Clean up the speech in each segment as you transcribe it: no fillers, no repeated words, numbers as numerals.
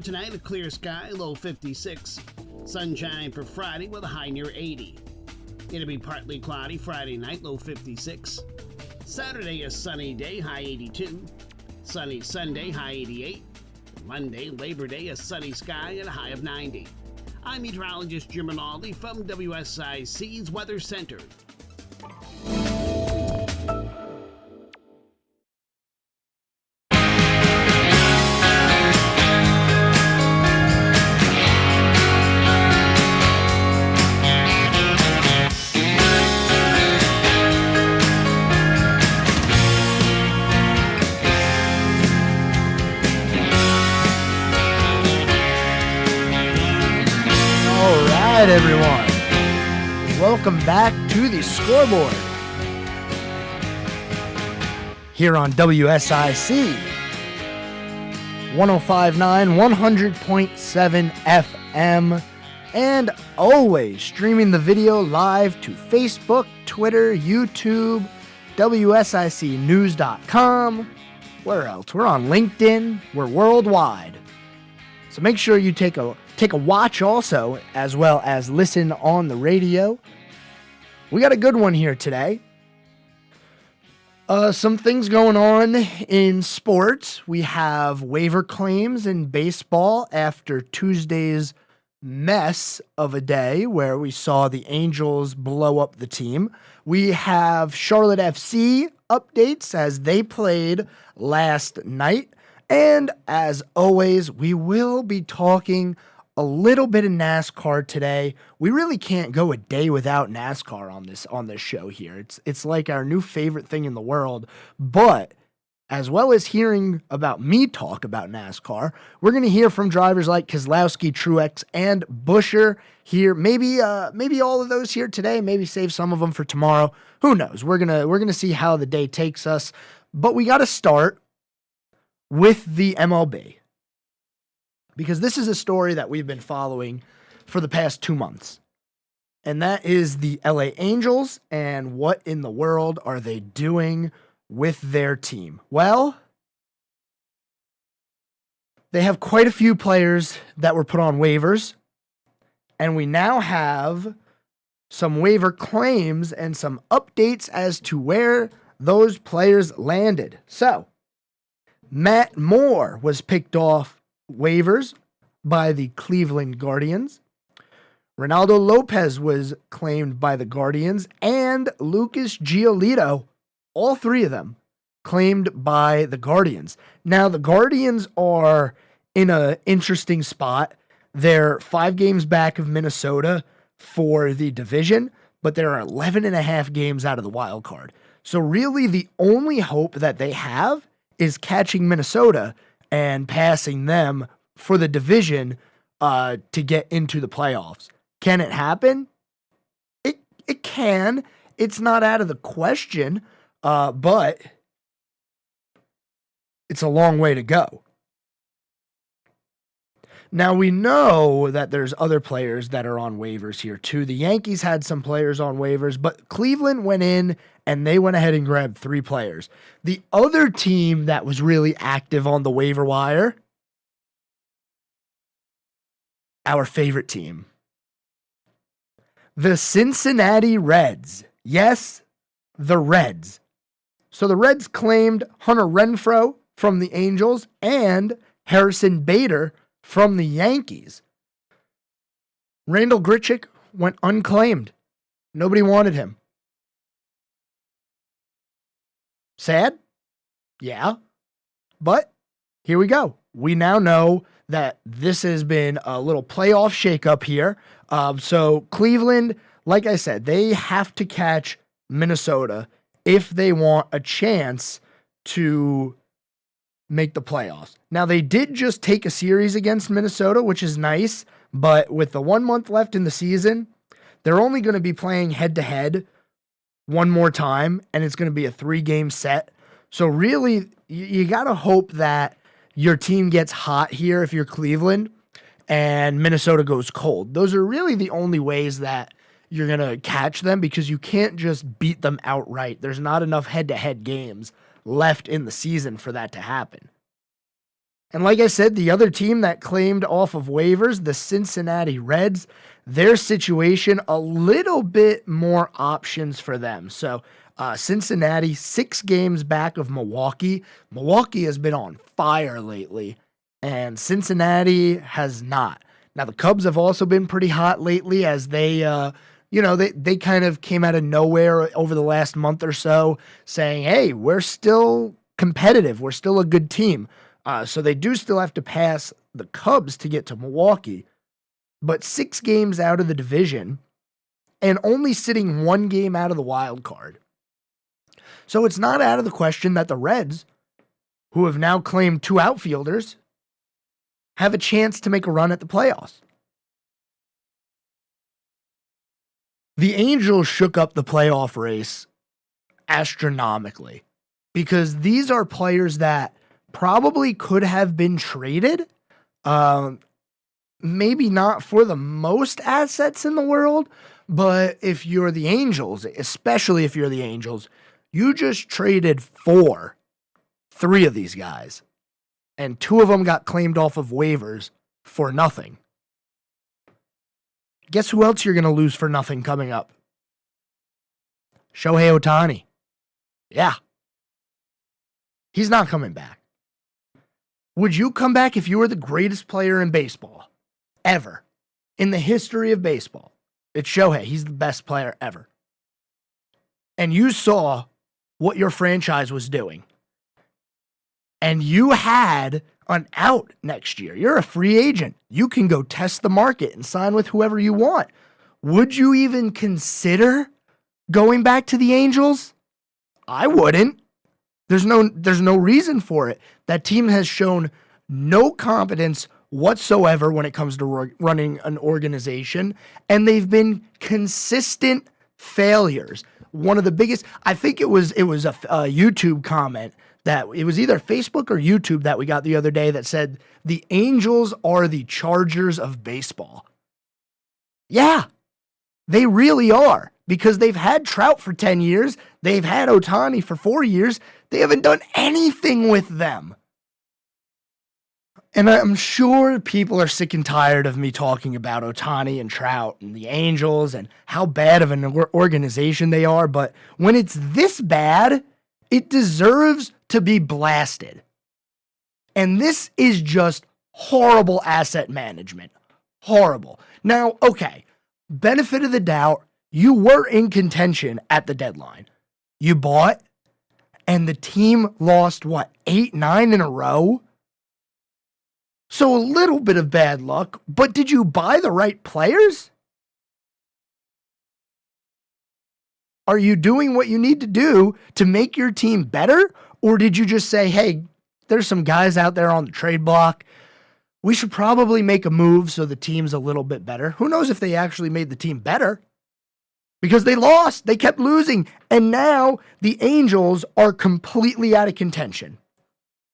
Tonight, a clear sky, low 56. Sunshine for Friday with a high near 80. It'll be partly cloudy Friday night, low 56. Saturday, a sunny day, high 82. Sunny Sunday, high 88. Monday, Labor Day, a sunny sky and a high of 90. I'm meteorologist Jim Rinaldi from WSIC's Weather Center. Everyone, welcome back to the Scoreboard here on WSIC 105.9, 100.7 FM, and always streaming the video live to Facebook, Twitter, YouTube, WSICnews.com. Where else? We're on LinkedIn. We're worldwide. So make sure you take a watch also, as well as listen on the radio. We got a good one here today. Some things going on in sports. We have waiver claims in baseball after Tuesday's mess of a day where we saw the Angels blow up the team. We have Charlotte FC updates as they played last night. And as always, we will be talking a little bit of NASCAR today. We really can't go a day without NASCAR on this show here. It's like our new favorite thing in the world. But as well as hearing about me talk about NASCAR, we're going to hear from drivers like Keselowski, Truex, and Buescher here. Maybe all of those here today. Maybe save some of them for tomorrow. Who knows? We're gonna see how the day takes us. But we got to start with the MLB, because this is a story that we've been following for the past 2 months, and that is the LA Angels and what in the world are they doing with their team. Well, they have quite a few players that were put on waivers, and we now have some waiver claims and some updates as to where those players landed. So Matt Moore was picked off waivers by the Cleveland Guardians. Ronaldo Lopez was claimed by the Guardians, and Lucas Giolito, all three of them, claimed by the Guardians. Now, the Guardians are in an interesting spot. They're 5 games back of Minnesota for the division, but they're 11 and a half games out of the wild card. So really the only hope that they have is catching Minnesota and passing them for the division to get into the playoffs. Can it happen? It can. It's not out of the question, but it's a long way to go. Now, we know that there's other players that are on waivers here too. The Yankees had some players on waivers, but Cleveland went in and they went ahead and grabbed 3 players. The other team that was really active on the waiver wire, our favorite team, the Cincinnati Reds. Yes, the Reds. So the Reds claimed Hunter Renfroe from the Angels and Harrison Bader from the Yankees. Randall Grichuk went unclaimed. Nobody wanted him. Sad? Yeah. But here we go. We now know that this has been a little playoff shakeup here. So Cleveland, like I said, they have to catch Minnesota if they want a chance to make the playoffs. Now, they did just take a series against Minnesota, which is nice, but with the 1 month left in the season, they're only going to be playing head-to-head one more time, and it's going to be a 3-game set. So really, you got to hope that your team gets hot here if you're Cleveland, and Minnesota goes cold. Those are really the only ways that you're going to catch them, because you can't just beat them outright. There's not enough head-to-head games left in the season for that to happen. And like I said, the other team that claimed off of waivers, the Cincinnati Reds, their situation, a little bit more options for them. So Cincinnati, 6 games back of Milwaukee. Milwaukee has been on fire lately, and Cincinnati has not. Now, the Cubs have also been pretty hot lately as they kind of came out of nowhere over the last month or so saying, hey, we're still competitive. We're still a good team. So they do still have to pass the Cubs to get to Milwaukee. But 6 games out of the division and only sitting 1 game out of the wild card. So it's not out of the question that the Reds, who have now claimed 2 outfielders, have a chance to make a run at the playoffs. The Angels shook up the playoff race astronomically because these are players that probably could have been traded. Maybe not for the most assets in the world, but if you're the Angels, especially if you're the Angels, you just traded for 3 of these guys, and 2 of them got claimed off of waivers for nothing. Guess who else you're going to lose for nothing coming up? Shohei Ohtani. Yeah. He's not coming back. Would you come back if you were the greatest player in baseball ever in the history of baseball? It's Shohei. He's the best player ever. And you saw what your franchise was doing. And you had an out next year. You're a free agent. You can go test the market and sign with whoever you want. Would you even consider going back to the Angels? I wouldn't. There's no reason for it. That team has shown no competence whatsoever when it comes to running an organization, and they've been consistent failures. One of the biggest, I think it was a YouTube comment that it was either Facebook or YouTube that we got the other day that said the Angels are the Chargers of baseball. Yeah, they really are, because they've had Trout for 10 years. They've had Ohtani for 4 years. They haven't done anything with them. And I'm sure people are sick and tired of me talking about Ohtani and Trout and the Angels and how bad of an organization they are. But when it's this bad, it deserves to be blasted. And this is just horrible asset management. Horrible. Now, okay, benefit of the doubt, you were in contention at the deadline. You bought, and the team lost, 8, 9 in a row? So a little bit of bad luck, but did you buy the right players? Are you doing what you need to do to make your team better? Or did you just say, hey, there's some guys out there on the trade block. We should probably make a move so the team's a little bit better. Who knows if they actually made the team better? Because they lost. They kept losing. And now the Angels are completely out of contention.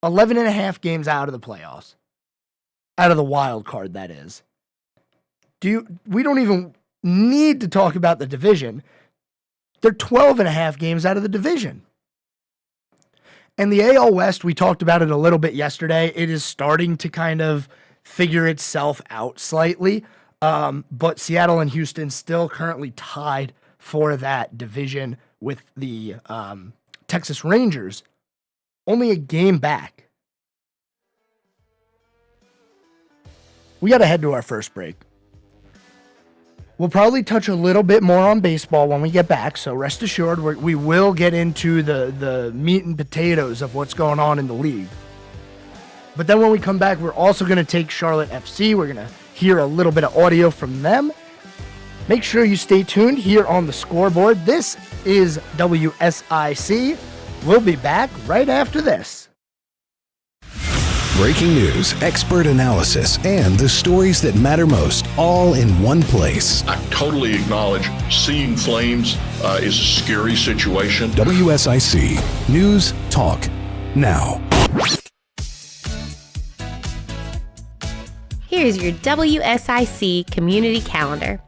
11 and a half games out of the playoffs. Out of the wild card, that is. We don't even need to talk about the division. They're 12 and a half games out of the division. And the AL West, we talked about it a little bit yesterday. It is starting to kind of figure itself out slightly. But Seattle and Houston still currently tied for that division with the Texas Rangers. Only a game back. We got to head to our first break. We'll probably touch a little bit more on baseball when we get back, so rest assured we will get into the meat and potatoes of what's going on in the league. But then when we come back, we're also going to take Charlotte FC. We're going to hear a little bit of audio from them. Make sure you stay tuned here on the Scoreboard. This is WSIC. We'll be back right after this. Breaking news, expert analysis, and the stories that matter most, all in one place. I totally acknowledge seeing flames is a scary situation. WSIC. News, talk, now. Here's your WSIC community calendar.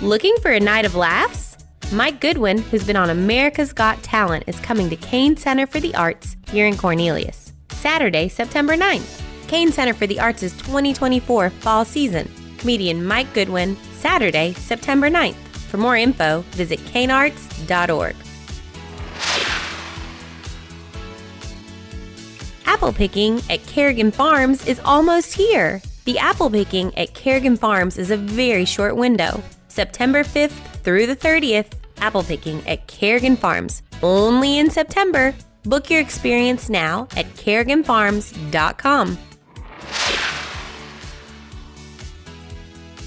Looking for a night of laughs? Mike Goodwin, who's been on America's Got Talent, is coming to Kane Center for the Arts here in Cornelius. Saturday, September 9th. Kane Center for the Arts' 2024 fall season. Comedian Mike Goodwin, Saturday, September 9th. For more info, visit kanearts.org. Apple picking at Kerrigan Farms is almost here. The apple picking at Kerrigan Farms is a very short window. September 5th through the 30th, apple picking at Kerrigan Farms. Only in September. Book your experience now at kerriganfarms.com.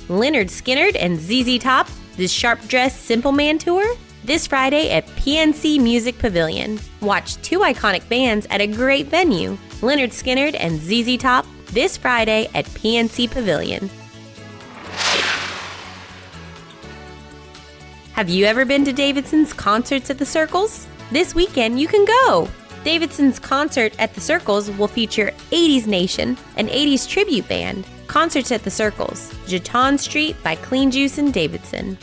Leonard Skinnard and ZZ Top, the Sharp Dress Simple Man Tour, this Friday at PNC Music Pavilion. Watch two iconic bands at a great venue. Leonard Skinnard and ZZ Top, this Friday at PNC Pavilion. Have you ever been to Davidson's concerts at the Circles? This weekend you can go! Davidson's concert at the Circles will feature 80s Nation, an 80s tribute band. Concerts at the Circles, Jeton Street by Clean Juice and Davidson.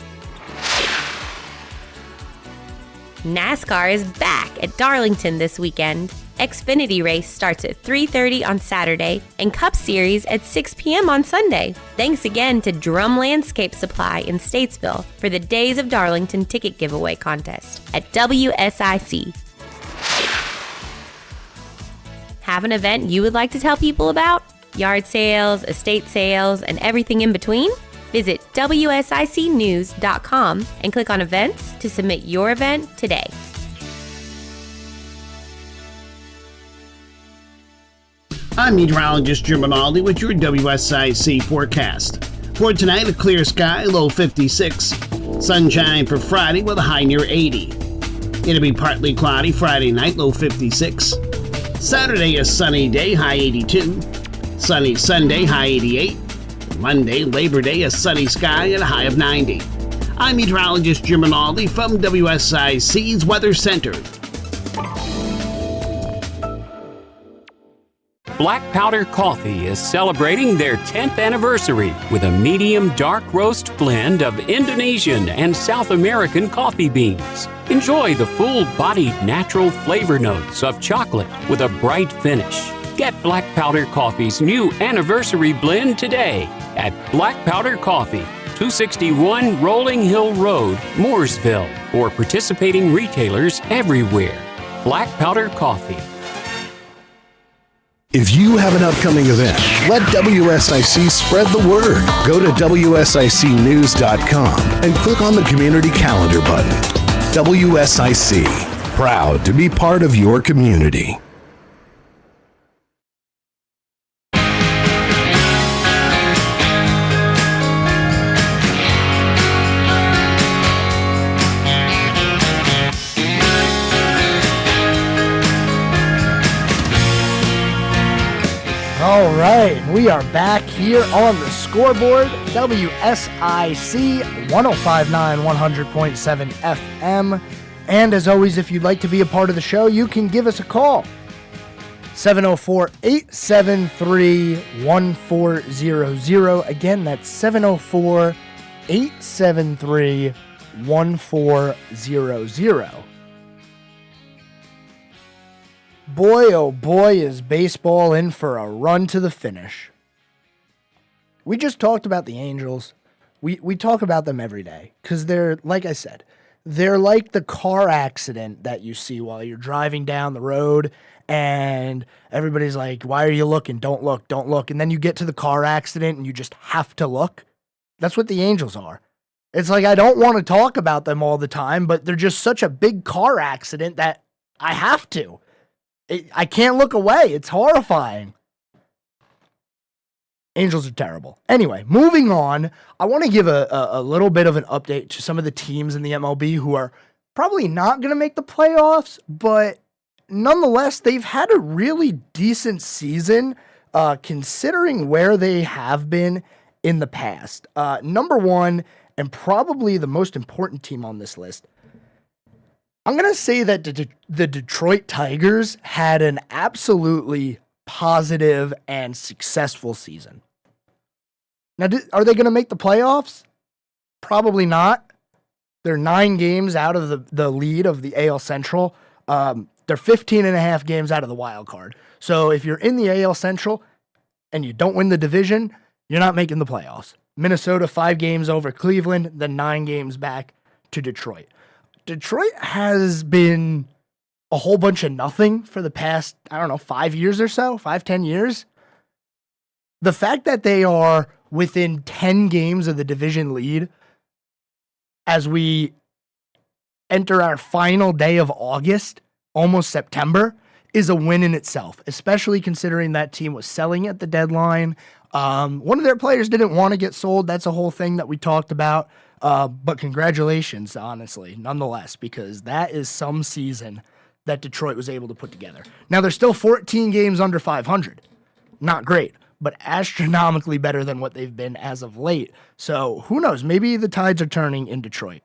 NASCAR is back at Darlington this weekend. Xfinity race starts at 3:30 on Saturday and Cup Series at 6 p.m. on Sunday. Thanks again to Drum Landscape Supply in Statesville for the Days of Darlington ticket giveaway contest at WSIC. Have an event you would like to tell people about? Yard sales, estate sales, and everything in between? Visit WSICnews.com and click on events to submit your event today. I'm meteorologist Jim Rinaldi with your WSIC forecast. For tonight, a clear sky, low 56. Sunshine for Friday with a high near 80. It'll be partly cloudy Friday night, low 56. Saturday, a sunny day, high 82. Sunny Sunday, high 88. Monday, Labor Day, a sunny sky and a high of 90. I'm meteorologist Jim Rinaldi from WSIC's Weather Center. Black Powder Coffee is celebrating their 10th anniversary with a medium dark roast blend of Indonesian and South American coffee beans. Enjoy the full-bodied natural flavor notes of chocolate with a bright finish. Get Black Powder Coffee's new anniversary blend today at Black Powder Coffee, 261 Rolling Hill Road, Mooresville, or participating retailers everywhere. Black Powder Coffee. If you have an upcoming event, let WSIC spread the word. Go to WSICnews.com and click on the Community Calendar button. WSIC, proud to be part of your community. All right, we are back here on the Scoreboard, WSIC 105.9, 100.7 FM. And as always, if you'd like to be a part of the show, you can give us a call. 704-873-1400. Again, that's 704-873-1400. Boy, oh boy, is baseball in for a run to the finish. We just talked about the Angels. We talk about them every day because they're, like I said, they're like the car accident that you see while you're driving down the road and everybody's like, why are you looking? Don't look, don't look. And then you get to the car accident and you just have to look. That's what the Angels are. It's like I don't want to talk about them all the time, but they're just such a big car accident that I have to. I can't look away. It's horrifying. Angels are terrible. Anyway, moving on, I want to give a little bit of an update to some of the teams in the MLB who are probably not going to make the playoffs, but nonetheless, they've had a really decent season considering where they have been in the past. Number one, and probably the most important team on this list, I'm going to say that the Detroit Tigers had an absolutely positive and successful season. Now, are they going to make the playoffs? Probably not. They're 9 games out of the lead of the AL Central. They're 15 and a half games out of the wild card. So if you're in the AL Central, and you don't win the division, you're not making the playoffs. Minnesota 5 games over Cleveland, then 9 games back to Detroit. Detroit has been a whole bunch of nothing for the past, 5 years or so, 5-10 years. The fact that they are within 10 games of the division lead as we enter our final day of August, almost September, is a win in itself, especially considering that team was selling at the deadline. One of their players didn't want to get sold. That's a whole thing that we talked about. But congratulations, honestly, nonetheless, because that is some season that Detroit was able to put together. Now, they're still 14 games under 500. Not great, but astronomically better than what they've been as of late. So who knows? Maybe the tides are turning in Detroit.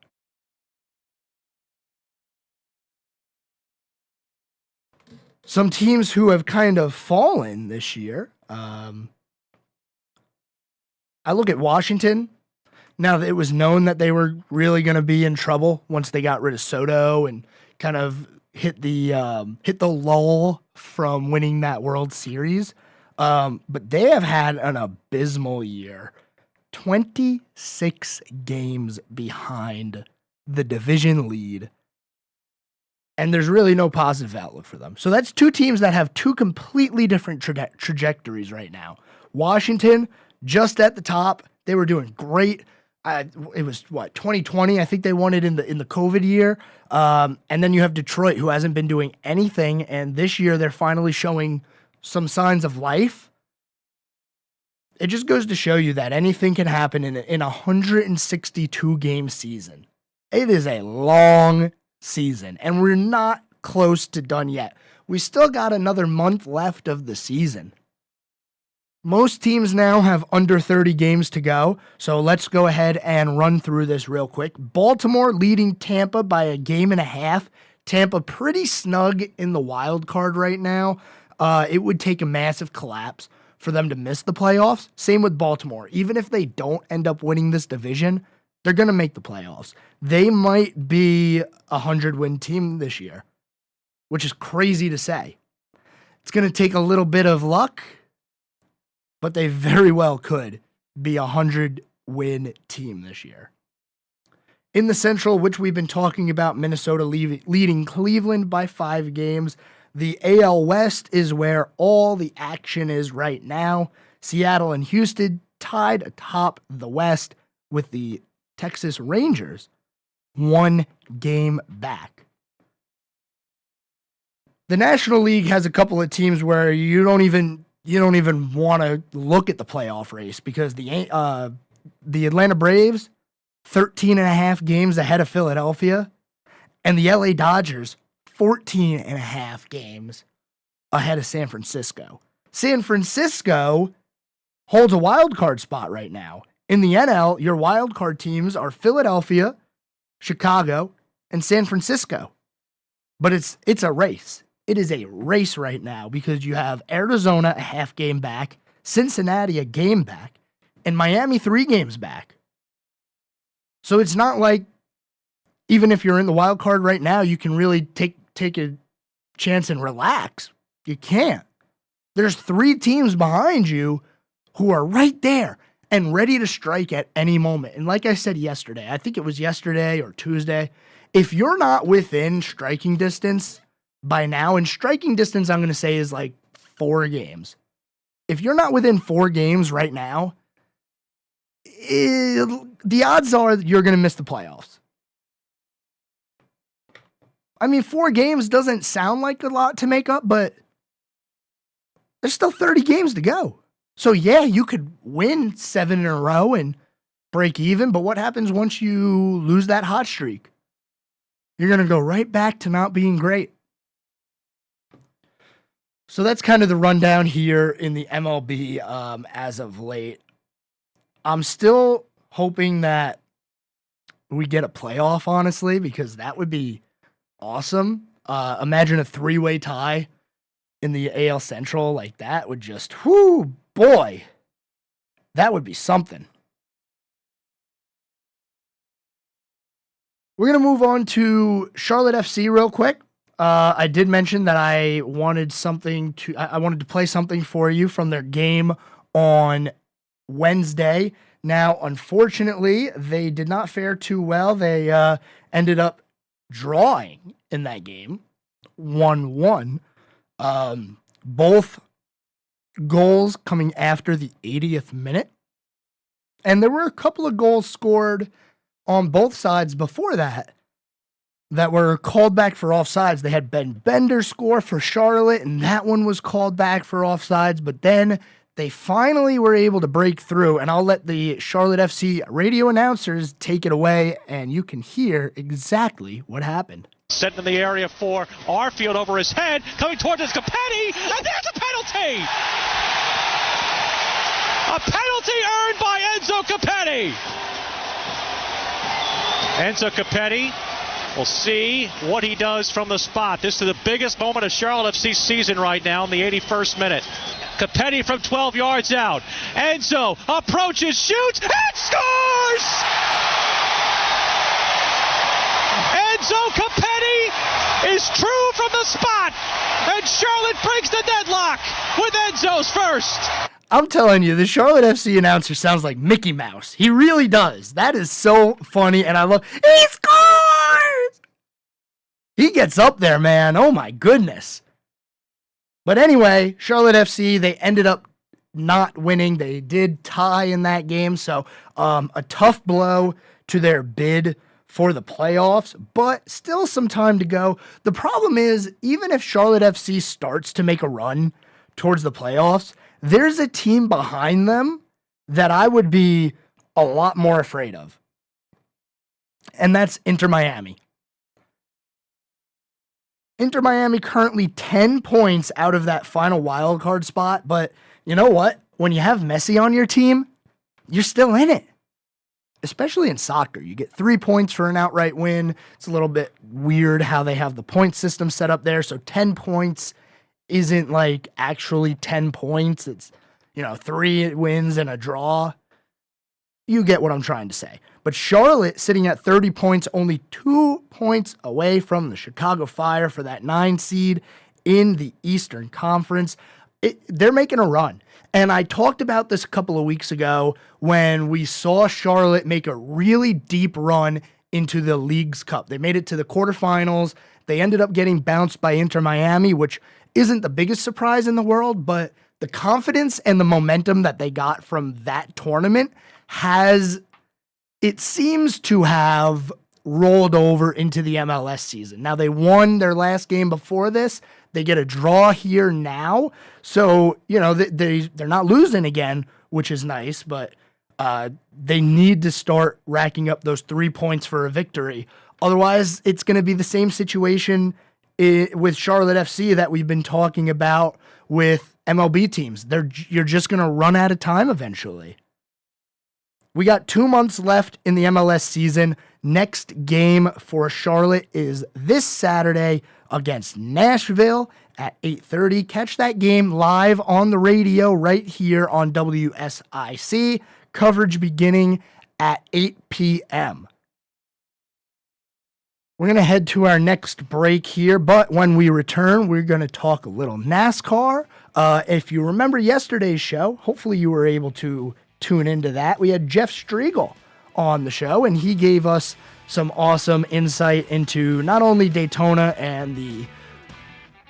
Some teams who have kind of fallen this year. I look at Washington. Now, it was known that they were really going to be in trouble once they got rid of Soto and kind of hit the lull from winning that World Series. But they have had an abysmal year. 26 games behind the division lead. And there's really no positive outlook for them. So that's 2 teams that have 2 completely different trajectories right now. Washington, just at the top. They were doing great. It was 2020. I think they won it in the COVID year. And then you have Detroit, who hasn't been doing anything. And this year they're finally showing some signs of life. It just goes to show you that anything can happen in a 162 game season. It is a long season, and we're not close to done yet. We still got another month left of the season. Most teams now have under 30 games to go, so let's go ahead and run through this real quick. Baltimore leading Tampa by a game and a half. Tampa pretty snug in the wild card right now. It would take a massive collapse for them to miss the playoffs. Same with Baltimore. Even if they don't end up winning this division, they're going to make the playoffs. They might be a 100-win team this year, which is crazy to say. It's going to take a little bit of luck, but they very well could be a 100-win team this year. In the Central, which we've been talking about, Minnesota leading Cleveland by 5 games. The AL West is where all the action is right now. Seattle and Houston tied atop the West with the Texas Rangers 1 game back. The National League has a couple of teams where you don't even want to look at the playoff race, because the Atlanta Braves 13.5 games ahead of Philadelphia, and the LA Dodgers 14.5 games ahead of San Francisco. San Francisco holds a wild card spot right now. In the NL, your wild card teams are Philadelphia, Chicago, and San Francisco. But it's a race. It is a race right now, because you have Arizona a half game back, Cincinnati a game back, and Miami 3 games back. So it's not like, even if you're in the wild card right now, you can really take a chance and relax. You can't. There's 3 teams behind you who are right there and ready to strike at any moment. And like I said yesterday, I think it was yesterday or Tuesday, if you're not within striking distance by now, and striking distance I'm going to say is like 4 games. If you're not within 4 games right now, the odds are that you're going to miss the playoffs. I mean, 4 games doesn't sound like a lot to make up, but there's still 30 games to go. So yeah, you could win 7 in a row and break even, but what happens once you lose that hot streak? You're going to go right back to not being great. So that's kind of the rundown here in the MLB as of late. I'm still hoping that we get a playoff, honestly, because that would be awesome. Imagine a 3-way tie in the AL Central. Like, that would just, whoo, boy, that would be something. We're going to move on to Charlotte FC real quick. I did mention that I wanted to play something for you from their game on Wednesday. Now, unfortunately, they did not fare too well. They ended up drawing in that game, 1-1. Both goals coming after the 80th minute. And there were a couple of goals scored on both sides before that were called back for offsides. They had Ben Bender score for Charlotte, and that one was called back for offsides. But then they finally were able to break through, and I'll let the Charlotte FC radio announcers take it away, and you can hear exactly what happened. Sent in the area for Arfield over his head, coming towards his Capetti, and there's a penalty! A penalty earned by Enzo Capetti! Enzo Capetti will see what he does from the spot. This is the biggest moment of Charlotte FC's season right now in the 81st minute. Capetti from 12 yards out. Enzo approaches, shoots, and scores! Enzo Capetti is true from the spot, and Charlotte breaks the deadlock with Enzo's first. I'm telling you, the Charlotte FC announcer sounds like Mickey Mouse. He really does. That is so funny, and I love... He scores! He gets up there, man. Oh, my goodness. But anyway, Charlotte FC, they ended up not winning. They did tie in that game, so a tough blow to their bid for the playoffs, but still some time to go. The problem is, even if Charlotte FC starts to make a run towards the playoffs, there's a team behind them that I would be a lot more afraid of. And that's Inter Miami. Inter Miami currently 10 points out of that final wild card spot, but you know what? When you have Messi on your team, you're still in it. Especially in soccer. You get 3 points for an outright win. It's a little bit weird how they have the point system set up there, so 10 points isn't like actually 10 points. It's, 3 wins and a draw. You get what I'm trying to say. But Charlotte sitting at 30 points, only 2 points away from the Chicago Fire for that 9 seed in the Eastern Conference. They're making a run. And I talked about this a couple of weeks ago when we saw Charlotte make a really deep run into the Leagues Cup. They made it to the quarterfinals. They ended up getting bounced by Inter Miami, which isn't the biggest surprise in the world, but the confidence and the momentum that they got from that tournament it seems to have rolled over into the MLS season. Now, they won their last game before this. They get a draw here now. So, they're not losing again, which is nice, but they need to start racking up those 3 points for a victory. Otherwise, it's going to be the same situation with Charlotte FC that we've been talking about with MLB teams. You're just going to run out of time eventually. We got 2 months left in the MLS season. Next game for Charlotte is this Saturday against Nashville at 8:30. Catch that game live on the radio right here on WSIC. Coverage beginning at 8 p.m. We're going to head to our next break here, but when we return, we're going to talk a little NASCAR. If you remember yesterday's show, hopefully you were able to tune into that. We had Jeff Striegel on the show, and he gave us some awesome insight into not only Daytona and the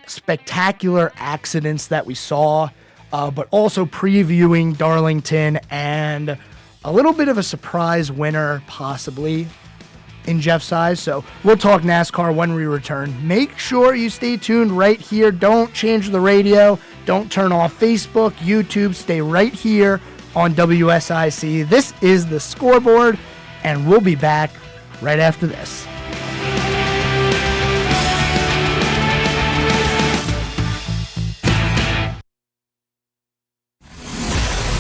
spectacular accidents that we saw, but also previewing Darlington and a little bit of a surprise winner possibly in Jeff's eyes. So we'll talk NASCAR when we return. Make sure you stay tuned right here. Don't change the radio. Don't turn off Facebook, YouTube. Stay right here on WSIC. This is the Scoreboard, and we'll be back right after this.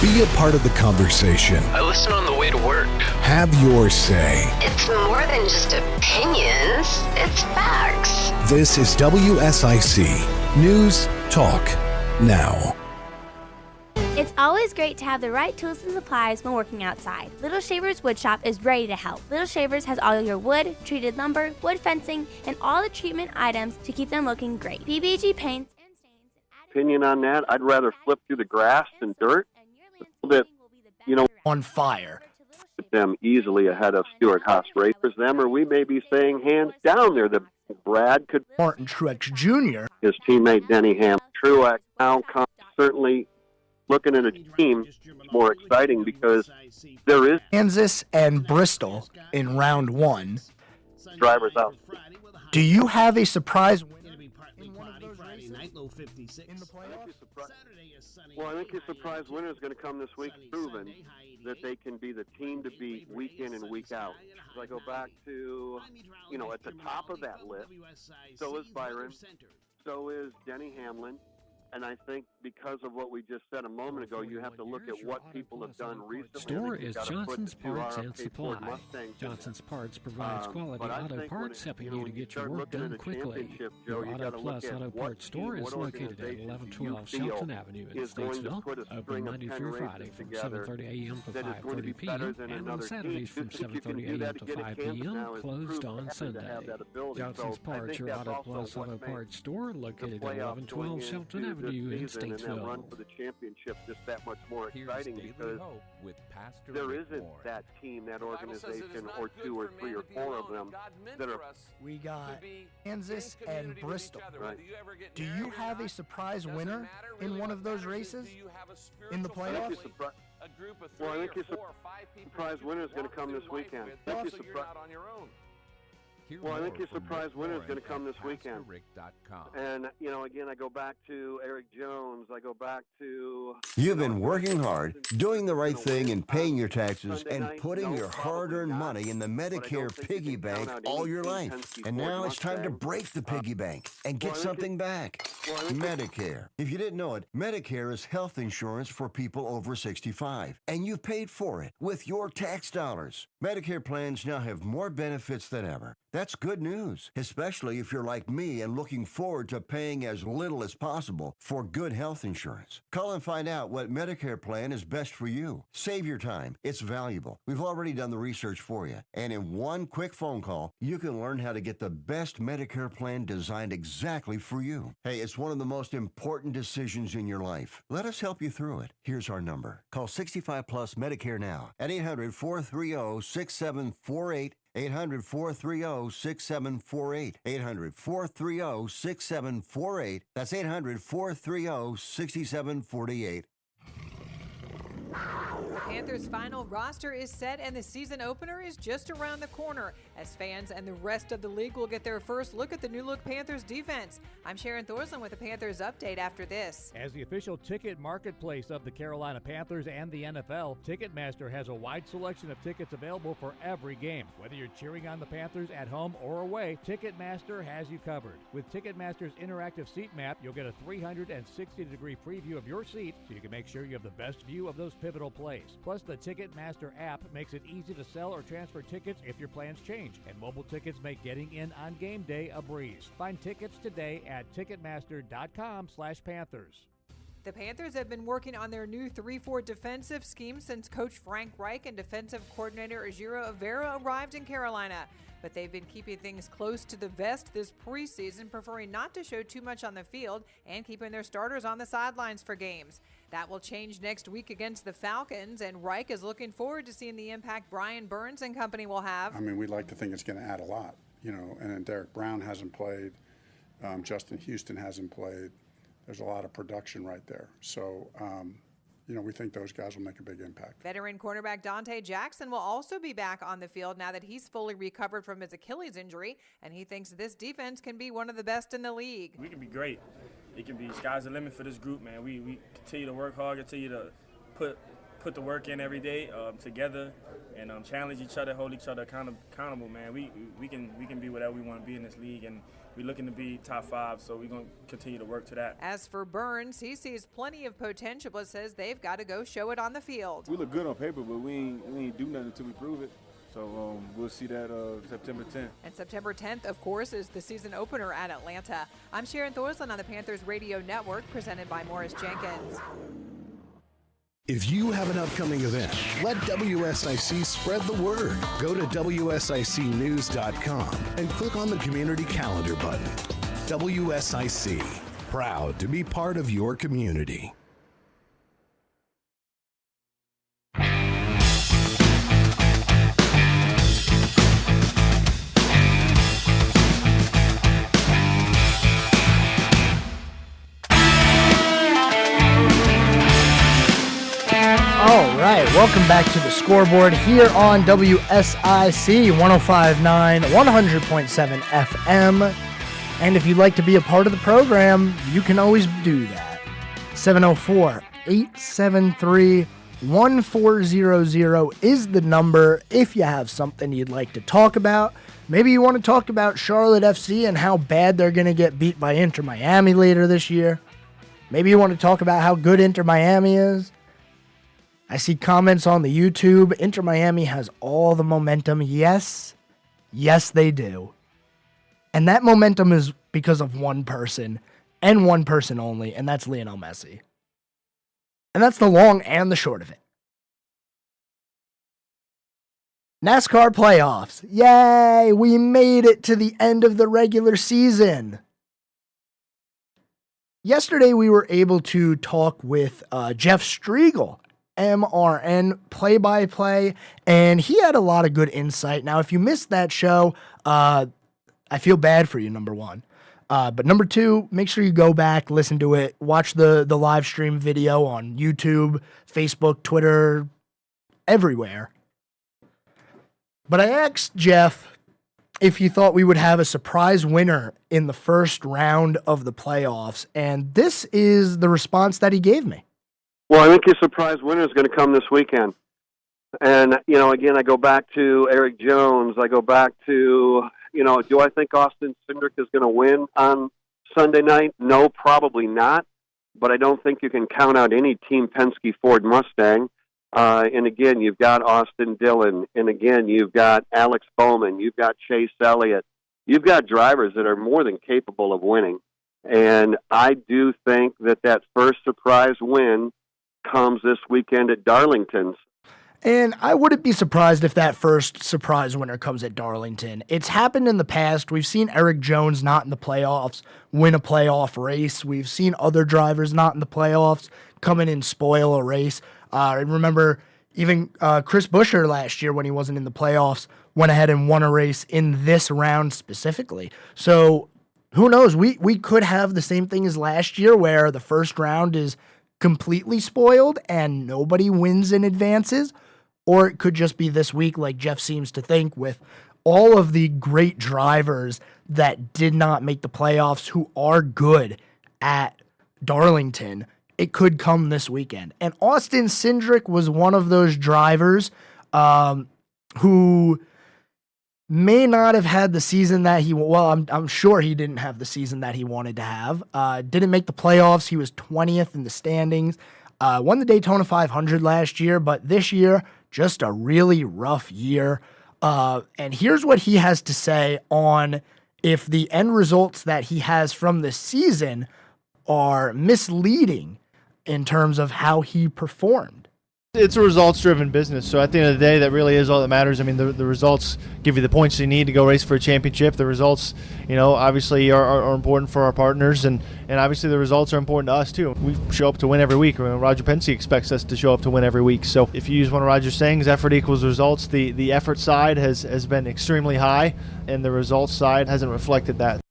Be a part of the conversation. I listen on the way to work. Have your say. It's more than just opinions, it's facts. This is WSIC News Talk Now. It's always great to have the right tools and supplies when working outside. Little Shavers Woodshop is ready to help. Little Shavers has all your wood, treated lumber, wood fencing, and all the treatment items to keep them looking great. PBG paints and stains. Opinion on that, I'd rather flip through the grass than dirt. that, On fire. put them easily ahead of Stuart Haas racers, them, or we may be saying hands down there that Brad could. Martin Truex Jr. His teammate Denny Hamlin. Truex now certainly looking at a team more exciting because there is Kansas and Bristol in round 1. drivers out. Do you have a surprise winner In one of those races in the playoffs? Well, I think his surprise winner is going to come this week, proven that they can be the team to beat week in and week out. As I go back to, at the top of that list, so is Byron, so is Denny Hamlin. And I think because of what we just said a moment ago, you have to look at what people have done recently. Store is Johnson's Parts and Supply. Johnson's Parts provides quality auto parts, helping you to get your work done quickly. Your Auto Plus Auto Parts store is located at 1112 Shelton Avenue in Statesville. Open Monday through Friday from 7:30 a.m. to 5:30 p.m. and on Saturdays from 7:30 a.m. to 5 p.m. Closed on Sunday. Johnson's Parts, your Auto Plus Auto Parts store, located at 1112 Shelton Avenue in Statesville. Run for the championship just that much more exciting because there isn't that team, that organization, or 2 or 3 or 4 of them that are. We got Kansas and Bristol. Right. Do you have a surprise winner in one of those races in the playoffs? Well, I think your surprise winner is going to come this weekend. Well, I think your surprise winner is going to come this weekend. And, again, I go back to Eric Jones. I go back to... You've been working hard, doing the right thing and paying your taxes and putting your hard-earned money in the Medicare piggy bank all your life. And now it's time to break the piggy bank and get something back. Medicare. If you didn't know it, Medicare is health insurance for people over 65. And you've paid for it with your tax dollars. Medicare plans now have more benefits than ever. That's good news, especially if you're like me and looking forward to paying as little as possible for good health insurance. Call and find out what Medicare plan is best for you. Save your time. It's valuable. We've already done the research for you. And in one quick phone call, you can learn how to get the best Medicare plan designed exactly for you. Hey, it's one of the most important decisions in your life. Let us help you through it. Here's our number. Call 65 Plus Medicare now at 800-430-6748. 800-430-6748. 800-430-6748. That's 800-430-6748. The Panthers' final roster is set and the season opener is just around the corner as fans and the rest of the league will get their first look at the new-look Panthers defense. I'm Sharon Thorson with the Panthers update after this. As the official ticket marketplace of the Carolina Panthers and the NFL, Ticketmaster has a wide selection of tickets available for every game. Whether you're cheering on the Panthers at home or away, Ticketmaster has you covered. With Ticketmaster's interactive seat map, you'll get a 360-degree preview of your seat so you can make sure you have the best view of those pivotal plays. Plus, the Ticketmaster app makes it easy to sell or transfer tickets if your plans change, and mobile tickets make getting in on game day a breeze. Find tickets today at Ticketmaster.com/Panthers. The Panthers have been working on their new 3-4 defensive scheme since Coach Frank Reich and defensive coordinator Ejiro Evera arrived in Carolina. But they've been keeping things close to the vest this preseason, preferring not to show too much on the field and keeping their starters on the sidelines for games. That will change next week against the Falcons, and Reich is looking forward to seeing the impact Brian Burns and company will have. I mean, we'd like to think it's going to add a lot, and then Derek Brown hasn't played, Justin Houston hasn't played. There's a lot of production right there. So, we think those guys will make a big impact. Veteran cornerback Dante Jackson will also be back on the field now that he's fully recovered from his Achilles injury, and he thinks this defense can be one of the best in the league. We can be great. It can be sky's the limit for this group, man. We continue to work hard, continue to put the work in every day together, and challenge each other, hold each other accountable, man. We can be whatever we want to be in this league, and we're looking to be top 5, so we're going to continue to work to that. As for Burns, he sees plenty of potential, but says they've got to go show it on the field. We look good on paper, but we ain't do nothing until we prove it. So we'll see that September 10th. And September 10th, of course, is the season opener at Atlanta. I'm Sharon Thorson on the Panthers Radio Network, presented by Morris Jenkins. If you have an upcoming event, let WSIC spread the word. Go to WSICnews.com and click on the community calendar button. WSIC, proud to be part of your community. Welcome back to the Scoreboard here on WSIC 105.9, 100.7 FM. And if you'd like to be a part of the program, you can always do that. 704-873-1400 is the number if you have something you'd like to talk about. Maybe you want to talk about Charlotte FC and how bad they're going to get beat by Inter Miami later this year. Maybe you want to talk about how good Inter Miami is. I see comments on the YouTube. Inter Miami has all the momentum. Yes, they do. And that momentum is because of one person, and one person only, and that's Lionel Messi. And that's the long and the short of it. NASCAR playoffs. Yay! We made it to the end of the regular season. Yesterday, we were able to talk with Jeff Striegel, MRN play-by-play, and he had a lot of good insight. Now, if you missed that show, I feel bad for you, number one. But number two, make sure you go back, listen to it, watch the live stream video on YouTube, Facebook, Twitter, everywhere. But I asked Jeff if he thought we would have a surprise winner in the first round of the playoffs, and this is the response that he gave me. Well, I think your surprise winner is going to come this weekend. And, again, I go back to Eric Jones. I go back to, do I think Austin Cindric is going to win on Sunday night? No, probably not. But I don't think you can count out any Team Penske Ford Mustang. And, again, you've got Austin Dillon. And, again, you've got Alex Bowman. You've got Chase Elliott. You've got drivers that are more than capable of winning. And I do think that first surprise win comes this weekend at Darlington. And I wouldn't be surprised if that first surprise winner comes at Darlington. It's happened in the past. We've seen Eric Jones not in the playoffs win a playoff race. We've seen other drivers not in the playoffs come in and spoil a race. I remember even Chris Buescher last year when he wasn't in the playoffs went ahead and won a race in this round specifically. So who knows? We could have the same thing as last year where the first round is completely spoiled and nobody wins and advances, or it could just be this week like Jeff seems to think with all of the great drivers that did not make the playoffs who are good at Darlington. It could come this weekend. And Austin Cindric was one of those drivers who may not have had the season that I'm sure he didn't have the season that he wanted to have. Didn't make the playoffs. He was 20th in the standings. Won the Daytona 500 last year, but this year, just a really rough year. And here's what he has to say on if the end results that he has from this season are misleading in terms of how he performed. It's a results-driven business, so at the end of the day, that really is all that matters. I mean, the results give you the points you need to go race for a championship. The results, obviously are important for our partners, and obviously the results are important to us, too. We show up to win every week. Roger Penske expects us to show up to win every week. So if you use one of Roger's sayings, effort equals results, the effort side has been extremely high, and the results side hasn't reflected that.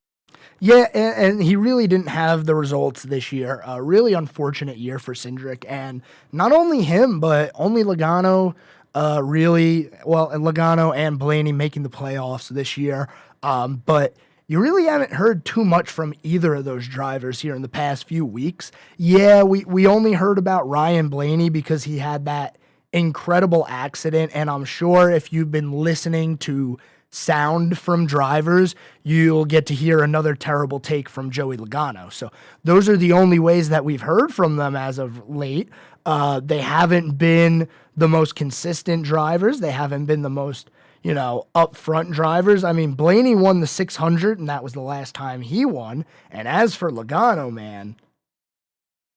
Yeah, and he really didn't have the results this year. A really unfortunate year for Cindric. And not only him, but only Logano and Logano and Blaney making the playoffs this year. But you really haven't heard too much from either of those drivers here in the past few weeks. Yeah, we only heard about Ryan Blaney because he had that incredible accident. And I'm sure if you've been listening to sound from drivers, you'll get to hear another terrible take from Joey Logano. So those are the only ways that we've heard from them as of late. They haven't been the most consistent drivers. They haven't been the most, upfront drivers. I mean, Blaney won the 600, and that was the last time he won. And as for Logano, man,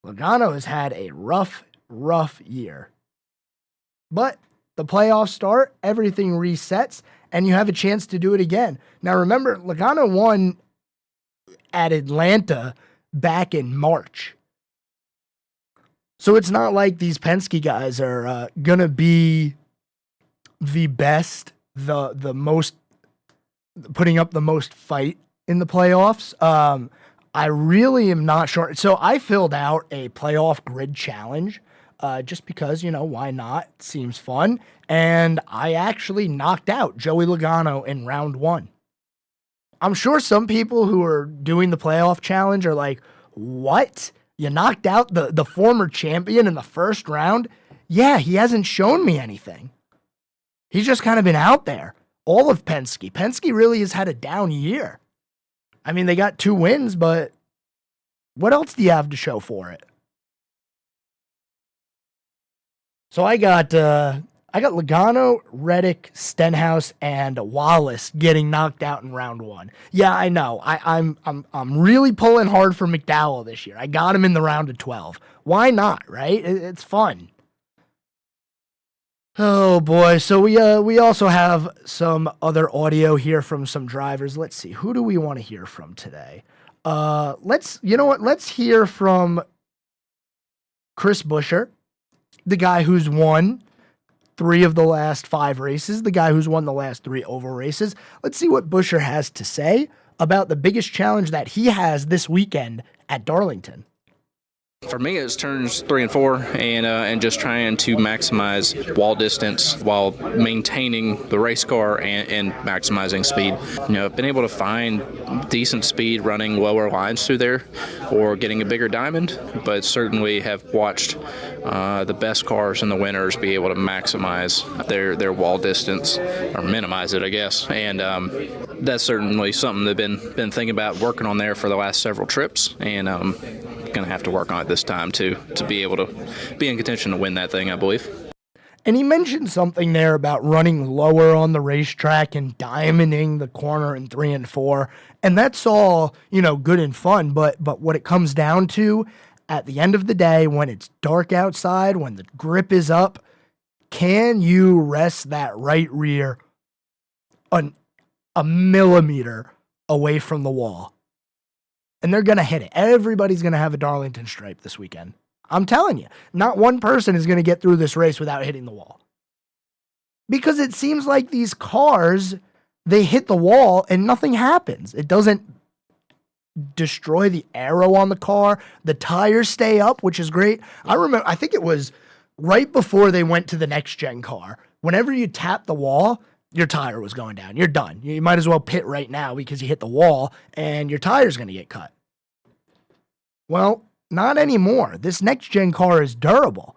Logano has had a rough year. But the playoffs start, everything resets, and you have a chance to do it again. Now, remember, Logano won at Atlanta back in March. So it's not like these Penske guys are going to be the best, the most, putting up the most fight in the playoffs. I really am not sure. So I filled out a playoff grid challenge just because, why not? It seems fun. And I actually knocked out Joey Logano in round 1. I'm sure some people who are doing the playoff challenge are like, what? You knocked out the former champion in the first round? Yeah, he hasn't shown me anything. He's just kind of been out there. All of Penske. Penske really has had a down year. I mean, they got 2 wins, but what else do you have to show for it? So I got Logano, Reddick, Stenhouse, and Wallace getting knocked out in round 1. Yeah, I know. I'm really pulling hard for McDowell this year. I got him in the round of 12. Why not, right? It's fun. Oh boy, so we also have some other audio here from some drivers. Let's see, who do we want to hear from today? Let's hear from Chris Buescher, the guy who's won 3 of the last 5 races, the guy who's won the last 3 oval races. Let's see what Buescher has to say about the biggest challenge that he has this weekend at Darlington. For me, it's turns 3 and 4, and just trying to maximize wall distance while maintaining the race car and maximizing speed. I've been able to find decent speed running lower lines through there or getting a bigger diamond, but certainly have watched the best cars and the winners be able to maximize their wall distance or minimize it, I guess. And that's certainly something they've been thinking about working on there for the last several trips, and going to have to work on it this time to be able to be in contention to win that thing, I believe. And he mentioned something there about running lower on the racetrack and diamonding the corner in 3 and 4. And that's all, good and fun. But what it comes down to at the end of the day, when it's dark outside, when the grip is up, can you rest that right rear a millimeter away from the wall? And they're going to hit it. Everybody's going to have a Darlington stripe this weekend. I'm telling you, not one person is going to get through this race without hitting the wall. Because it seems like these cars, they hit the wall and nothing happens. It doesn't destroy the aero on the car. The tires stay up, which is great. I think it was right before they went to the next gen car. Whenever you tap the wall, your tire was going down. You're done. You might as well pit right now because you hit the wall and your tire's going to get cut. Well, not anymore. This next-gen car is durable.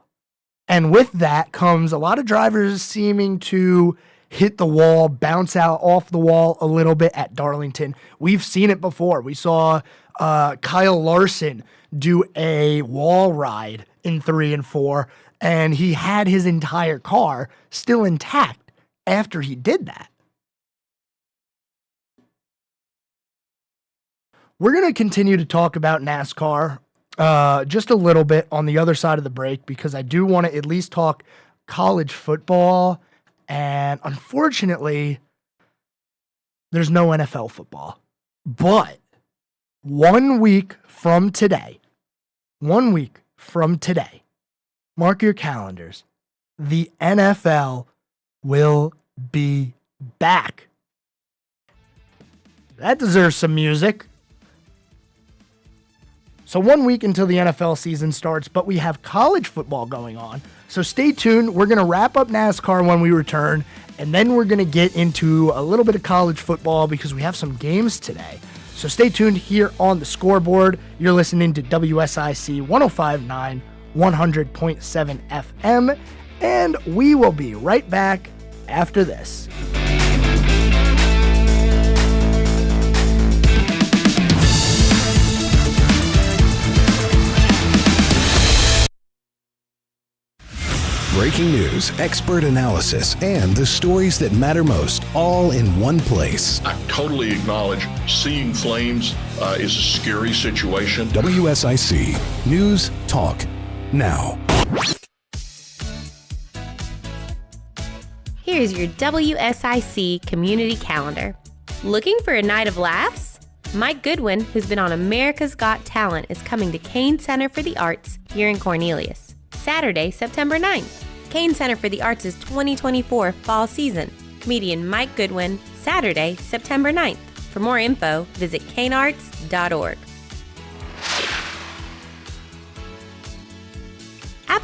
And with that comes a lot of drivers seeming to hit the wall, bounce out off the wall a little bit at Darlington. We've seen it before. We saw Kyle Larson do a wall ride in 3 and 4, and he had his entire car still intact after he did that. We're going to continue to talk about NASCAR just a little bit on the other side of the break because I do want to at least talk college football. And unfortunately, there's no NFL football. But 1 week from today, mark your calendars, the NFL will be back. That deserves some music. So 1 week until the NFL season starts, but we have college football going on. So stay tuned. We're going to wrap up NASCAR when we return, and then we're going to get into a little bit of college football because we have some games today. So stay tuned here on the Scoreboard. You're listening to WSIC 105.9, 100.7 FM, and we will be right back after this. Breaking news, expert analysis, and the stories that matter most, all in one place. I totally acknowledge seeing flames is a scary situation. WSIC News Talk Now. Here's your WSIC community calendar. Looking for a night of laughs? Mike Goodwin, who's been on America's Got Talent, is coming to Kane Center for the Arts here in Cornelius. Saturday, September 9th. Kane Center for the Arts' 2024 fall season. Comedian Mike Goodwin, Saturday, September 9th. For more info, visit kanearts.org.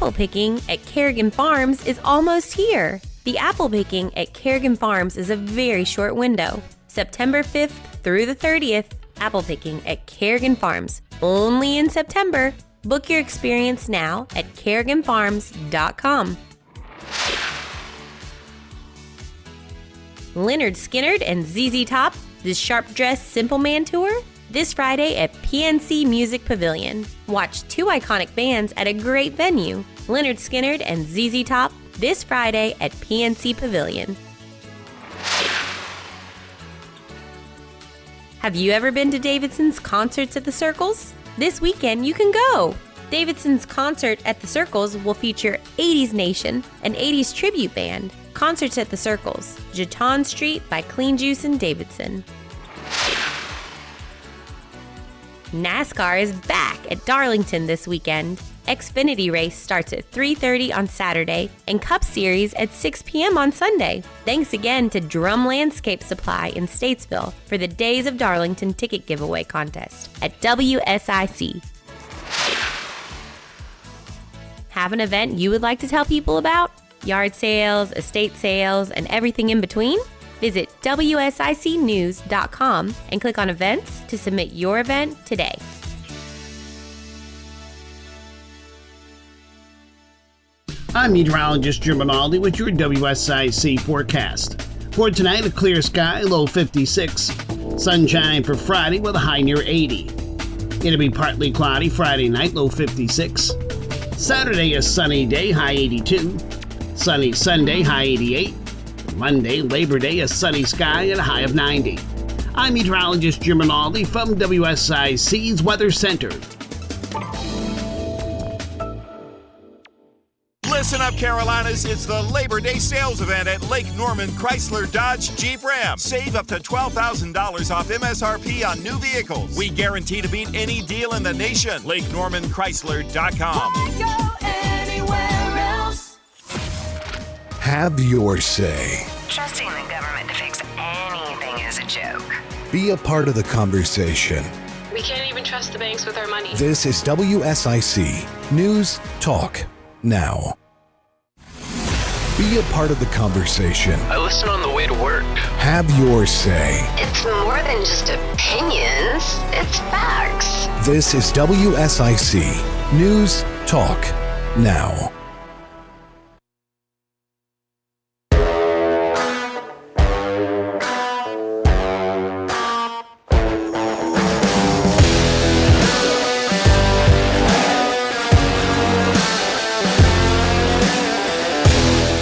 apple picking at Kerrigan Farms is almost here. The apple picking at Kerrigan Farms is a very short window. September 5th through the 30th, apple picking at Kerrigan Farms. Only in September. Book your experience now at kerriganfarms.com. Leonard Skinnard and ZZ Top, the Sharp Dressed Simple Man Tour, this Friday at PNC Music Pavilion. Watch two iconic bands at a great venue. Leonard Skinnard and ZZ Top, this Friday at PNC Pavilion. Have you ever been to Davidson's Concerts at the Circles? This weekend you can go! Davidson's Concert at the Circles will feature 80s Nation, an 80s tribute band. Concerts at the Circles, Jeton Street by Clean Juice and Davidson. NASCAR is back at Darlington this weekend. Xfinity race starts at 3:30 on Saturday and Cup Series at 6 p.m. on Sunday. Thanks again to Drum Landscape Supply in Statesville for the Days of Darlington ticket giveaway contest at WSIC. Have an event you would like to tell people about? Yard sales, estate sales, and everything in between? Visit WSICnews.com and click on events to submit your event today. I'm meteorologist Jim Rinaldi with your WSIC forecast. For tonight, a clear sky, low 56. Sunshine for Friday with a high near 80. It'll be partly cloudy Friday night, low 56. Saturday, a sunny day, high 82. Sunny Sunday, high 88. Monday, Labor Day, a sunny sky and a high of 90. I'm meteorologist Jim Rinaldi from WSIC's Weather Center. Listen up, Carolinas. It's the Labor Day sales event at Lake Norman Chrysler Dodge Jeep Ram. Save up to $12,000 off MSRP on new vehicles. We guarantee to beat any deal in the nation. LakeNormanChrysler.com. Can't go anywhere else. Have your say. Trusting the government to fix anything is a joke. Be a part of the conversation. We can't even trust the banks with our money. This is WSIC News Talk Now. Be a part of the conversation. I listen on the way to work. Have your say. It's more than just opinions, it's facts. This is WSIC News Talk Now.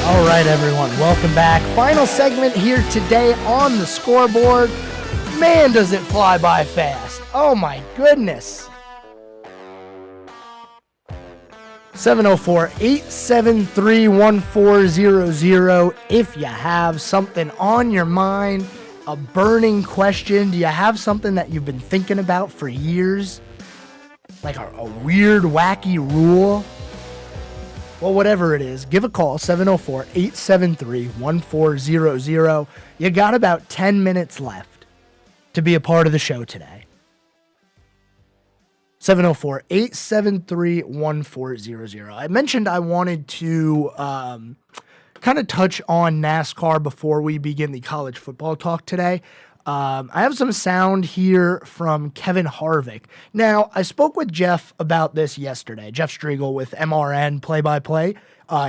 All right, everyone, welcome back. Final segment here today on the scoreboard. Man, does it fly by fast. Oh, my goodness. 704-873-1400. If you have something on your mind, a burning question, do you have something that you've been thinking about for years? Like a weird, wacky rule? Well, whatever it is, give a call, 704-873-1400. You got about 10 minutes left to be a part of the show today. 704-873-1400. I mentioned I wanted to kind of touch on NASCAR before we begin the college football talk today. I have some sound here from Kevin Harvick. Now, I spoke with Jeff about this yesterday. Jeff Striegel with MRN Play-by-Play.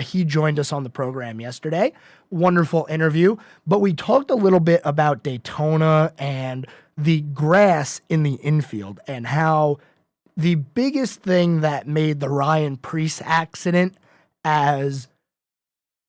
He joined us on the program yesterday. Wonderful interview. But we talked a little bit about Daytona and the grass in the infield and how the biggest thing that made the Ryan Preece accident as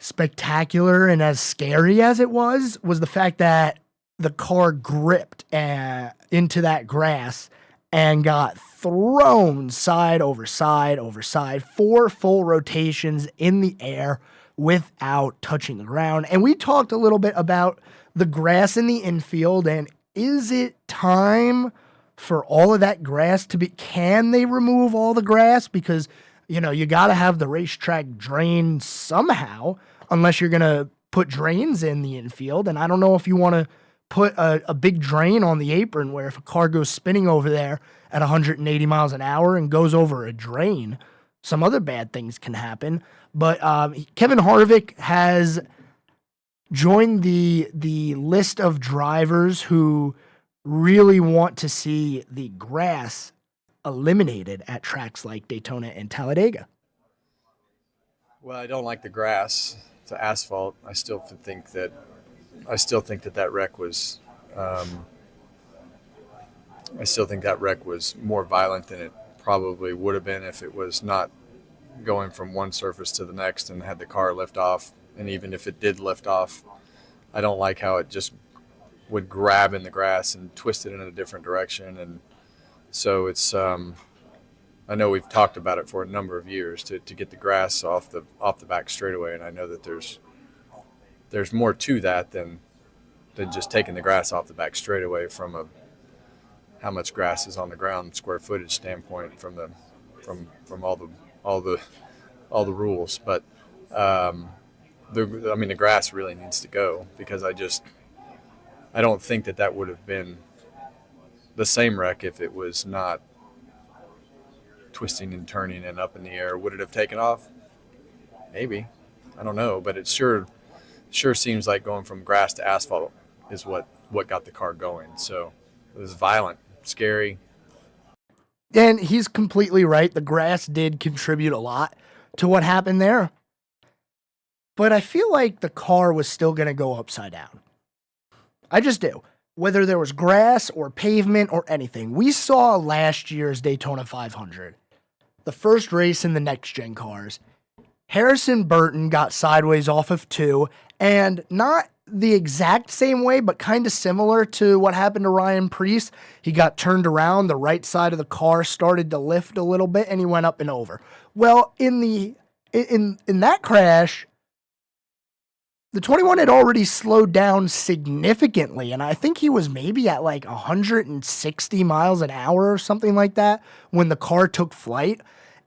spectacular and as scary as it was the fact that the car gripped into that grass and got thrown side over side over side, 4 full rotations in the air without touching the ground. And we talked a little bit about the grass in the infield and is it time for all of that grass to be, can they remove all the grass? Because, you know, you got to have the racetrack drained somehow unless you're going to put drains in the infield. And I don't know if you want to put a big drain on the apron where if a car goes spinning over there at 180 miles an hour and goes over a drain, some other bad things can happen. But Kevin Harvick has joined the list of drivers who really want to see the grass eliminated at tracks like Daytona and Talladega. Well, I don't like the grass. It's asphalt. I still think that wreck was. I still think that wreck was more violent than it probably would have been if it was not going from one surface to the next and had the car lift off. And even if it did lift off, I don't like how it just would grab in the grass and twist it in a different direction. And so it's. I know we've talked about it for a number of years to get the grass off the back straightaway, and I know that there's more to that than just taking the grass off the back straightaway from how much grass is on the ground square footage standpoint from all the rules. But the grass really needs to go, because I don't think that would have been the same wreck if it was not twisting and turning and up in the air. Would it have taken off? Maybe. I don't know, but it sure seems like going from grass to asphalt is what got the car going. So it was violent, scary. And he's completely right. The grass did contribute a lot to what happened there. But I feel like the car was still going to go upside down. I just do. Whether there was grass or pavement or anything. We saw last year's Daytona 500, the first race in the next-gen cars. Harrison Burton got sideways off of 2, and not the exact same way, but kind of similar to what happened to Ryan Preece. He got turned around, the right side of the car started to lift a little bit, and he went up and over. Well, in that crash, the 21 had already slowed down significantly, and I think he was maybe at like 160 miles an hour or something like that when the car took flight.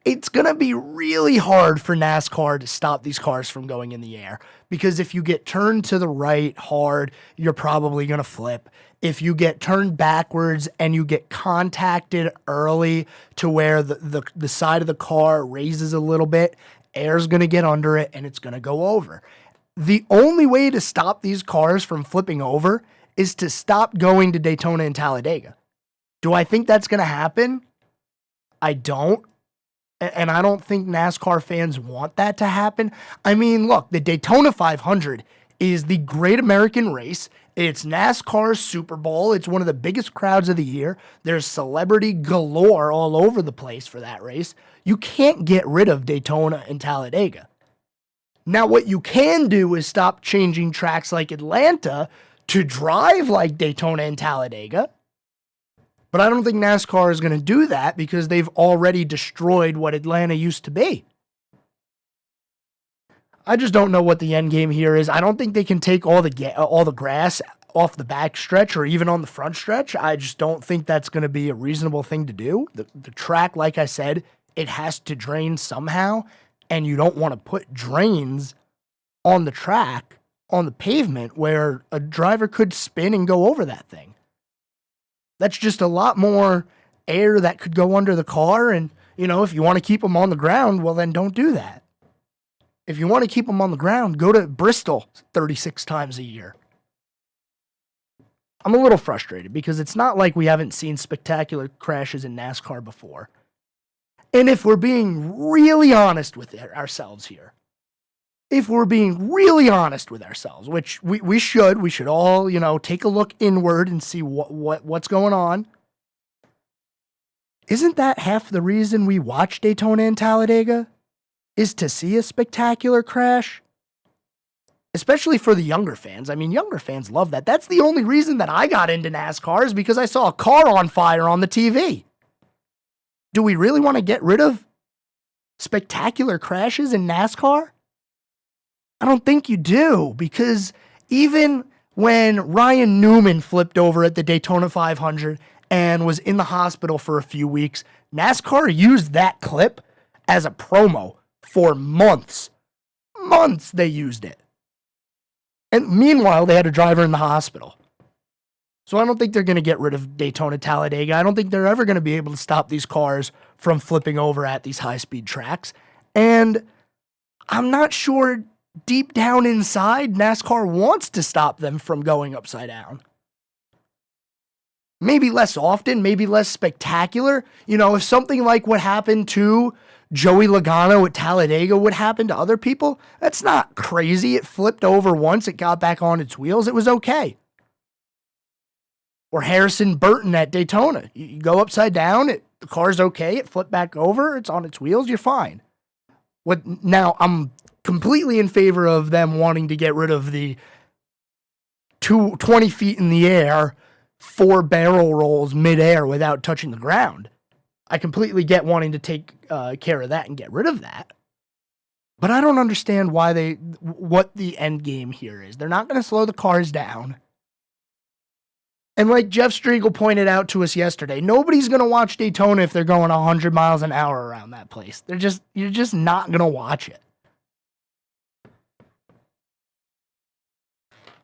It's going to be really hard for NASCAR to stop these cars from going in the air, because if you get turned to the right hard, you're probably going to flip. If you get turned backwards and you get contacted early to where the side of the car raises a little bit, air's going to get under it and it's going to go over. The only way to stop these cars from flipping over is to stop going to Daytona and Talladega. Do I think that's going to happen? I don't. And I don't think NASCAR fans want that to happen. I mean, look, the Daytona 500 is the great American race. It's NASCAR's Super Bowl. It's one of the biggest crowds of the year. There's celebrity galore all over the place for that race. You can't get rid of Daytona and Talladega. Now, what you can do is stop changing tracks like Atlanta to drive like Daytona and Talladega. But I don't think NASCAR is going to do that because they've already destroyed what Atlanta used to be. I just don't know what the end game here is. I don't think they can take all the grass off the back stretch or even on the front stretch. I just don't think that's going to be a reasonable thing to do. The track, like I said, it has to drain somehow, and you don't want to put drains on the track, on the pavement, where a driver could spin and go over that thing. That's just a lot more air that could go under the car. And, if you want to keep them on the ground, well, then don't do that. If you want to keep them on the ground, go to Bristol 36 times a year. I'm a little frustrated because it's not like we haven't seen spectacular crashes in NASCAR before. And if we're being really honest with ourselves here, which we should all, take a look inward and see what's going on. Isn't that half the reason we watch Daytona and Talladega? Is to see a spectacular crash? Especially for the younger fans. I mean, younger fans love that. That's the only reason that I got into NASCAR, is because I saw a car on fire on the TV. Do we really want to get rid of spectacular crashes in NASCAR? I don't think you do, because even when Ryan Newman flipped over at the Daytona 500 and was in the hospital for a few weeks, NASCAR used that clip as a promo for months. Months they used it. And meanwhile, they had a driver in the hospital. So I don't think they're going to get rid of Daytona Talladega. I don't think they're ever going to be able to stop these cars from flipping over at these high-speed tracks. And I'm not sure deep down inside NASCAR wants to stop them from going upside down. Maybe less often, maybe less spectacular. You know, if something like what happened to Joey Logano at Talladega would happen to other people, that's not crazy. It flipped over once, it got back on its wheels, it was okay. Or Harrison Burton at Daytona. You go upside down, the car's okay, it flipped back over, it's on its wheels, you're fine. Now, I'm completely in favor of them wanting to get rid of the 20 feet in the air, 4 barrel rolls midair without touching the ground. I completely get wanting to take care of that and get rid of that. But I don't understand what the end game here is. They're not going to slow the cars down. And like Jeff Striegel pointed out to us yesterday, nobody's going to watch Daytona if they're going 100 miles an hour around that place. You're just not going to watch it.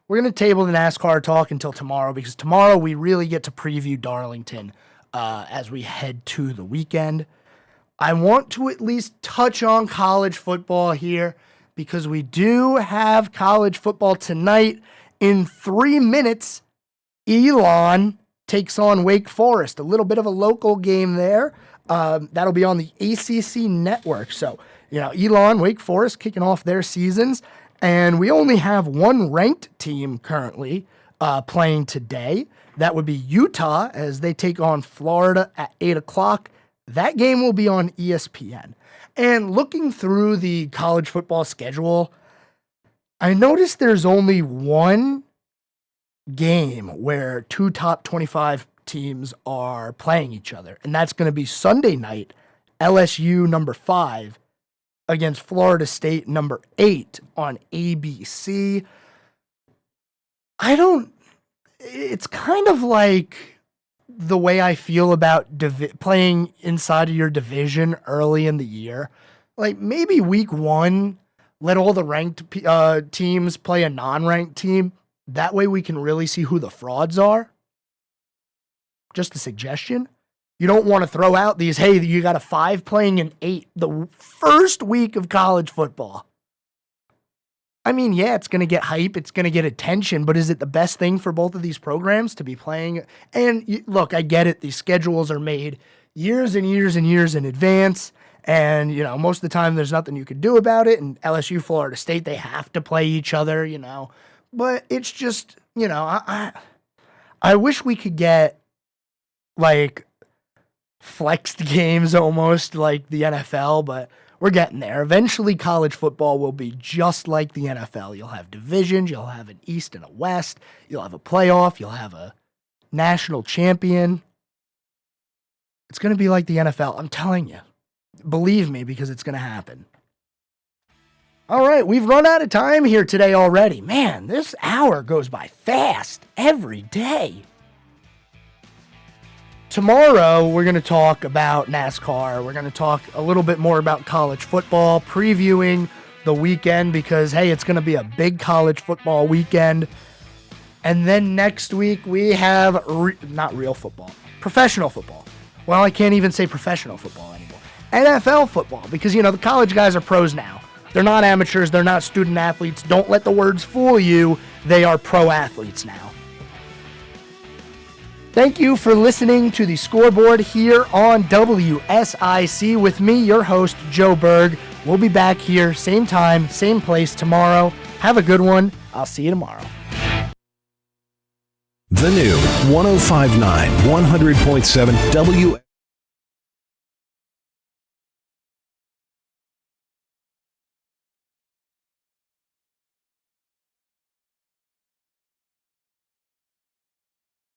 We're going to table the NASCAR talk until tomorrow, because tomorrow we really get to preview Darlington as we head to the weekend. I want to at least touch on college football here, because we do have college football tonight. In 3 minutes, Elon takes on Wake Forest, a little bit of a local game there. That'll be on the ACC network. So, Elon, Wake Forest kicking off their seasons. And we only have one ranked team currently playing today. That would be Utah, as they take on Florida at 8 o'clock. That game will be on ESPN. And looking through the college football schedule, I noticed there's only one game where 2 top 25 teams are playing each other. And that's going to be Sunday night, LSU number 5 against Florida State number 8 on ABC. It's kind of like the way I feel about playing inside of your division early in the year. Like maybe week 1, let all the ranked teams play a non-ranked team. That way we can really see who the frauds are. Just a suggestion. You don't want to throw out these, hey, you got a 5 playing an 8 the first week of college football. I mean, yeah, it's going to get hype, it's going to get attention, but is it the best thing for both of these programs to be playing? And look, I get it. These schedules are made years and years and years in advance, and, most of the time there's nothing you can do about it. And LSU, Florida State, they have to play each other, But it's just, I wish we could get, like, flexed games almost like the NFL, but we're getting there. Eventually, college football will be just like the NFL. You'll have divisions, you'll have an East and a West, you'll have a playoff, you'll have a national champion. It's going to be like the NFL. I'm telling you. Believe me, because it's going to happen. All right, we've run out of time here today already. Man, this hour goes by fast every day. Tomorrow, we're going to talk about NASCAR. We're going to talk a little bit more about college football, previewing the weekend, because, hey, it's going to be a big college football weekend. And then next week, we have not real football, professional football. Well, I can't even say professional football anymore. NFL football, because, the college guys are pros now. They're not amateurs. They're not student athletes. Don't let the words fool you. They are pro athletes now. Thank you for listening to the Scoreboard here on WSIC with me, your host, Joe Berg. We'll be back here, same time, same place tomorrow. Have a good one. I'll see you tomorrow. The new 105.9, 100.7 W.